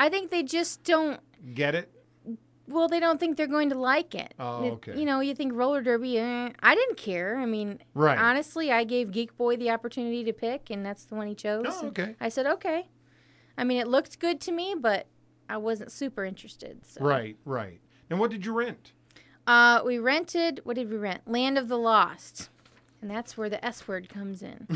I think they just don't get it. Well, they don't think they're going to like it. Oh, okay. You know, you think roller derby, I didn't care. I mean, honestly, I gave Geek Boy the opportunity to pick, and that's the one he chose. Oh, okay. I said, okay. I mean, it looked good to me, but I wasn't super interested. So. Right. And what did you rent? We rented, what did we rent? Land of the Lost. And that's where the S word comes in.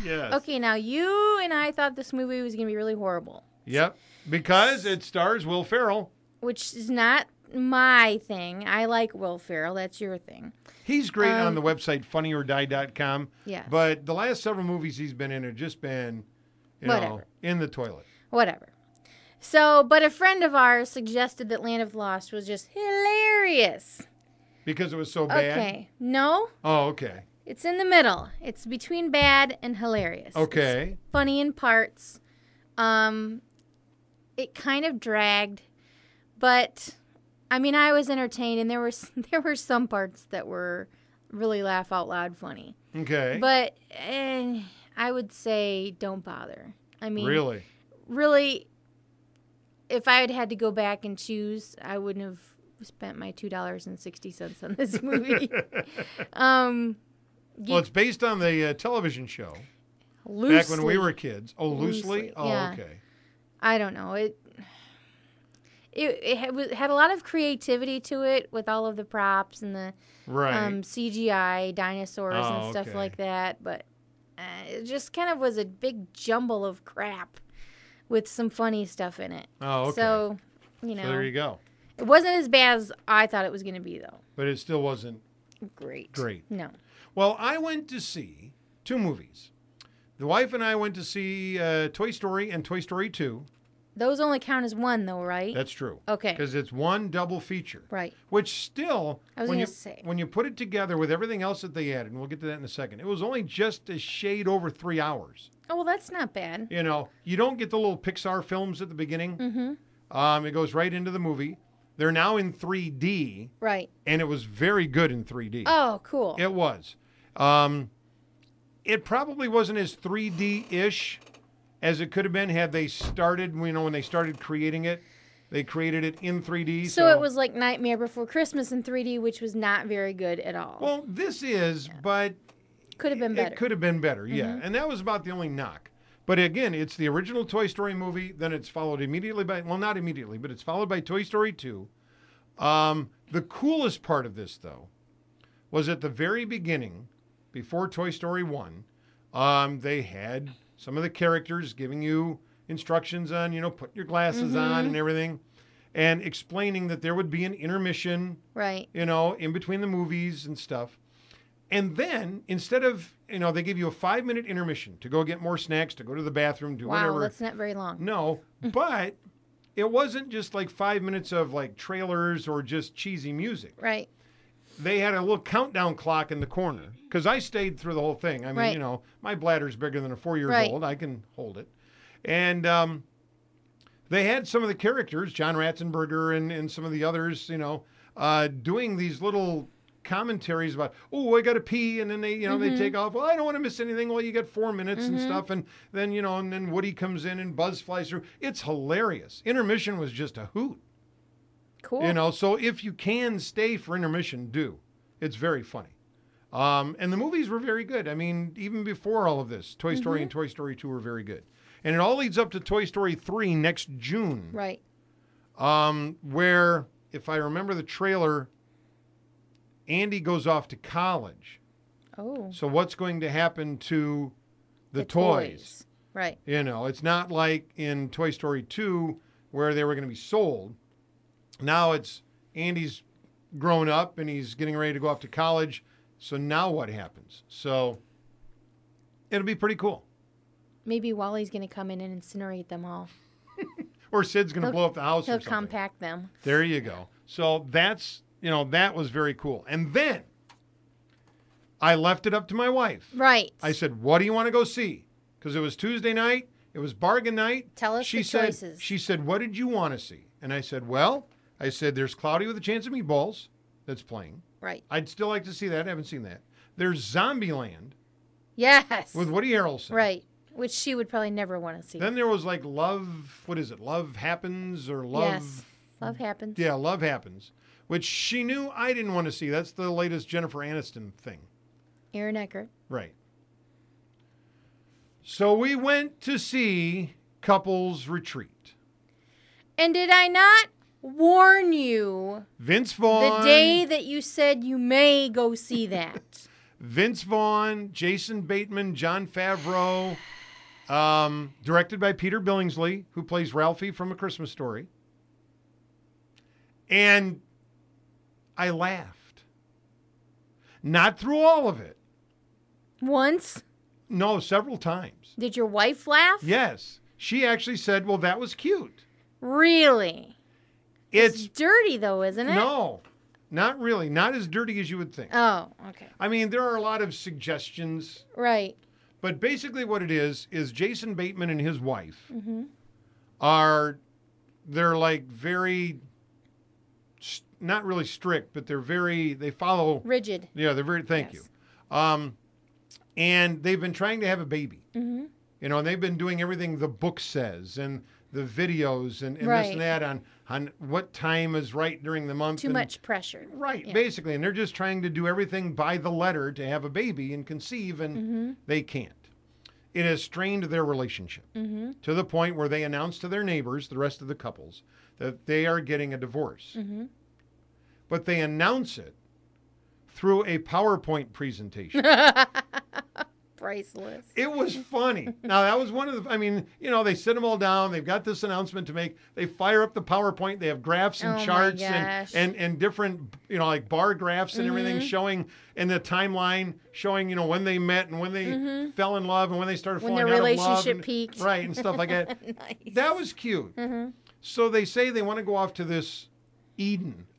Yes. Okay, now you and I thought this movie was going to be really horrible. Yep, because it stars Will Ferrell. Which is not my thing. I like Will Ferrell. That's your thing. He's great on the website funnyordie.com. Yeah. But the last several movies he's been in have just been, you know, in the toilet. Whatever. So, but a friend of ours suggested that Land of the Lost was just hilarious. Because it was so bad? Okay. No. Oh, okay. It's in the middle. It's between bad and hilarious. Okay. It's funny in parts. It kind of dragged. But, I mean, I was entertained, and there were some parts that were really laugh out loud funny. Okay. But I would say don't bother. I mean, really, if I had to go back and choose, I wouldn't have spent my $2.60 on this movie. Well, it's based on the television show. Loosely. Back when we were kids. Oh, loosely? Oh, yeah. Okay. I don't know. It had a lot of creativity to it with all of the props and the CGI dinosaurs and stuff like that. But it just kind of was a big jumble of crap with some funny stuff in it. Oh, okay. So, you know. So there you go. It wasn't as bad as I thought it was going to be, though. But it still wasn't great. No. Well, I went to see 2 movies. The wife and I went to see Toy Story and Toy Story 2. Those only count as one, though, right? That's true. Okay. Because it's one double feature. Right. Which still, I was going to say, when you put it together with everything else that they added, and we'll get to that in a second, it was only just a shade over 3 hours. Oh, well, that's not bad. You know, you don't get the little Pixar films at the beginning. Mm-hmm. It goes right into the movie. They're now in 3D. Right. And it was very good in 3D. Oh, cool. It was. It probably wasn't as 3D-ish as it could have been had they started, you know, when they started creating it. They created it in 3D. So it was like Nightmare Before Christmas in 3D, which was not very good at all. Well, this is, but could have been better. It could have been better, yeah. And that was about the only knock. But again, it's the original Toy Story movie. Then it's followed immediately by, well, not immediately, but it's followed by Toy Story 2. The coolest part of this, though, was at the very beginning, before Toy Story 1, they had some of the characters giving you instructions on, you know, putting your glasses on and everything, and explaining that there would be an intermission, right? You know, in between the movies and stuff. And then, instead of, you know, they give you a 5-minute intermission to go get more snacks, to go to the bathroom, do whatever. Wow, that's not very long. No, but it wasn't just like 5 minutes of like trailers or just cheesy music. Right. They had a little countdown clock in the corner because I stayed through the whole thing. I mean, you know, my bladder's bigger than a 4-year-old. I can hold it. And they had some of the characters, John Ratzenberger and some of the others, you know, doing these little commentaries about, oh, I got to pee. And then they, you know, they take off. Well, I don't want to miss anything. Well, you get 4 minutes and stuff. And then, you know, and then Woody comes in and Buzz flies through. It's hilarious. Intermission was just a hoot. Cool. You know, so if you can stay for intermission, do. It's very funny. And the movies were very good. I mean, even before all of this, Toy Story and Toy Story 2 were very good. And it all leads up to Toy Story 3 next June. Right. Where, if I remember the trailer, Andy goes off to college. Oh. So what's going to happen to the toys? Right. You know, it's not like in Toy Story 2 where they were going to be sold. Now it's Andy's grown up and he's getting ready to go off to college. So now what happens? So it'll be pretty cool. Maybe Wally's going to come in and incinerate them all. Or Sid's going to blow up the house or something. He'll compact them. There you go. So that's, you know, that was very cool. And then I left it up to my wife. Right. I said, what do you want to go see? Because it was Tuesday night. It was bargain night. Tell us the choices. She said, what did you want to see? And I said, well, there's Cloudy with a Chance of Meatballs that's playing. Right. I'd still like to see that. I haven't seen that. There's Zombieland. Yes. With Woody Harrelson. Right. Which she would probably never want to see. Then there was like Love, what is it? Love Happens or Love? Yes, Love Happens. Yeah, Love Happens, which she knew I didn't want to see. That's the latest Jennifer Aniston thing. Aaron Eckhart. Right. So we went to see Couples Retreat. And did I not warn you? Vince Vaughn. The day that you said you may go see that. Vince Vaughn, Jason Bateman, Jon Favreau, directed by Peter Billingsley, who plays Ralphie from A Christmas Story. And I laughed. Not through all of it. Once? No, several times. Did your wife laugh? Yes. She actually said, well, that was cute. Really? It's dirty, though, isn't it? No, not really. Not as dirty as you would think. Oh, okay. I mean, there are a lot of suggestions. Right. But basically what it is Jason Bateman and his wife mm-hmm. they're like very, not really strict, but they follow. Rigid. Yeah, they're very, thank you. And they've been trying to have a baby. Mm-hmm. You know, and they've been doing everything the book says and the videos and right. this and that on what time is right during the month. Too much pressure. Right, yeah. basically. And they're just trying to do everything by the letter to have a baby and conceive, and mm-hmm. they can't. It has strained their relationship mm-hmm. to the point where they announce to their neighbors, the rest of the couples, that they are getting a divorce. Mm-hmm. But they announce it through a PowerPoint presentation. Priceless. It was funny. Now, that was one of the, I mean, you know, they sit them all down. They've got this announcement to make. They fire up the PowerPoint. They have graphs and charts and different, you know, like bar graphs and everything mm-hmm. showing in the timeline, showing, you know, when they met and when they mm-hmm. fell in love and when they started falling out of love. When their relationship peaked. Right, and stuff like that. Nice. That was cute. Mm-hmm. So they say they want to go off to this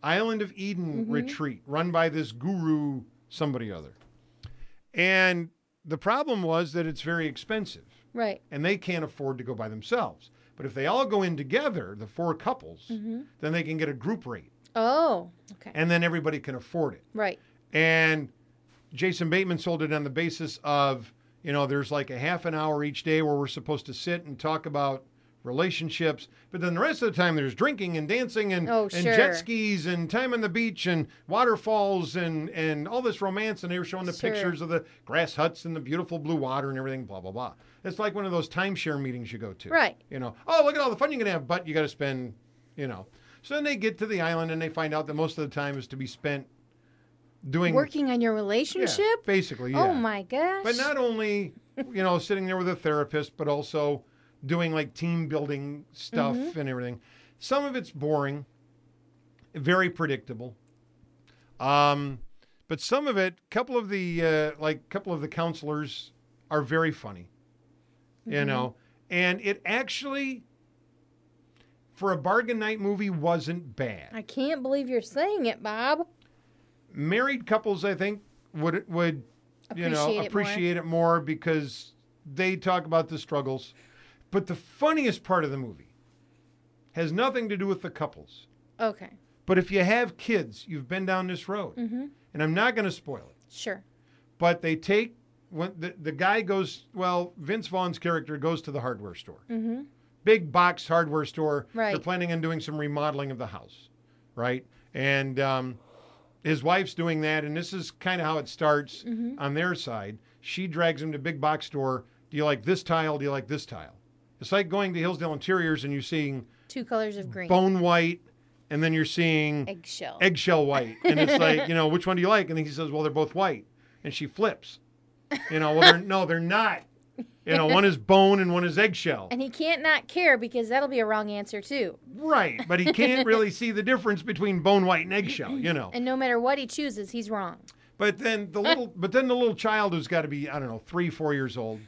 Island of Eden mm-hmm. retreat run by this guru, somebody other. And the problem was that it's very expensive. Right. And they can't afford to go by themselves. But if they all go in together, the 4 couples, mm-hmm. then they can get a group rate. Oh, okay. And then everybody can afford it. Right. And Jason Bateman sold it on the basis of, you know, there's like a half an hour each day where we're supposed to sit and talk about relationships, but then the rest of the time there's drinking and dancing and jet skis and time on the beach and waterfalls and all this romance, and they were showing the pictures of the grass huts and the beautiful blue water and everything, blah, blah, blah. It's like one of those timeshare meetings you go to. Right. You know, oh, look at all the fun you can have, but you got to spend, you know. So then they get to the island and they find out that most of the time is to be spent working on your relationship? Yeah, basically, yeah. Oh, my gosh. But not only, you know, sitting there with a therapist, but also doing like team building stuff mm-hmm. and everything. Some of it's boring, very predictable. But some of it, couple of the counselors are very funny, mm-hmm. you know, and it actually, for a bargain night movie, wasn't bad. I can't believe you're saying it, Bob. Married couples, I think, would appreciate it more because they talk about the struggles. But the funniest part of the movie has nothing to do with the couples. Okay. But if you have kids, you've been down this road. Mm-hmm. And I'm not going to spoil it. Sure. But they take, when the guy goes, well, Vince Vaughn's character goes to the hardware store. Mm-hmm. Big box hardware store. Right. They're planning on doing some remodeling of the house. Right? And his wife's doing that. And this is kind of how it starts mm-hmm. on their side. She drags him to big box store. Do you like this tile? Do you like this tile? It's like going to Hillsdale Interiors and you're seeing 2 colors of green. Bone white, and then you're seeing eggshell white. And it's like, you know, which one do you like? And he says, well, they're both white. And she flips. You know, well, they're not. You know, one is bone and one is eggshell. And he can't not care because that'll be a wrong answer too. Right, but he can't really see the difference between bone white and eggshell, you know. And no matter what he chooses, he's wrong. But then the little child who's got to be, I don't know, 3-4 years old,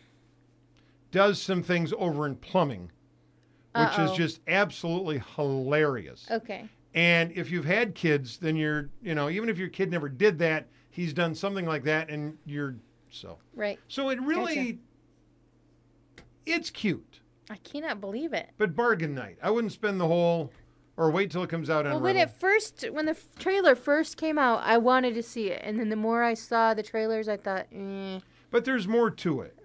does some things over in plumbing, which is just absolutely hilarious. Okay. And if you've had kids, then you're, you know, even if your kid never did that, he's done something like that, and you're so. Right. So it really, it's cute. I cannot believe it. But bargain night. I wouldn't spend the whole, or wait till it comes out on when the trailer first came out, I wanted to see it. And then the more I saw the trailers, I thought, But there's more to it.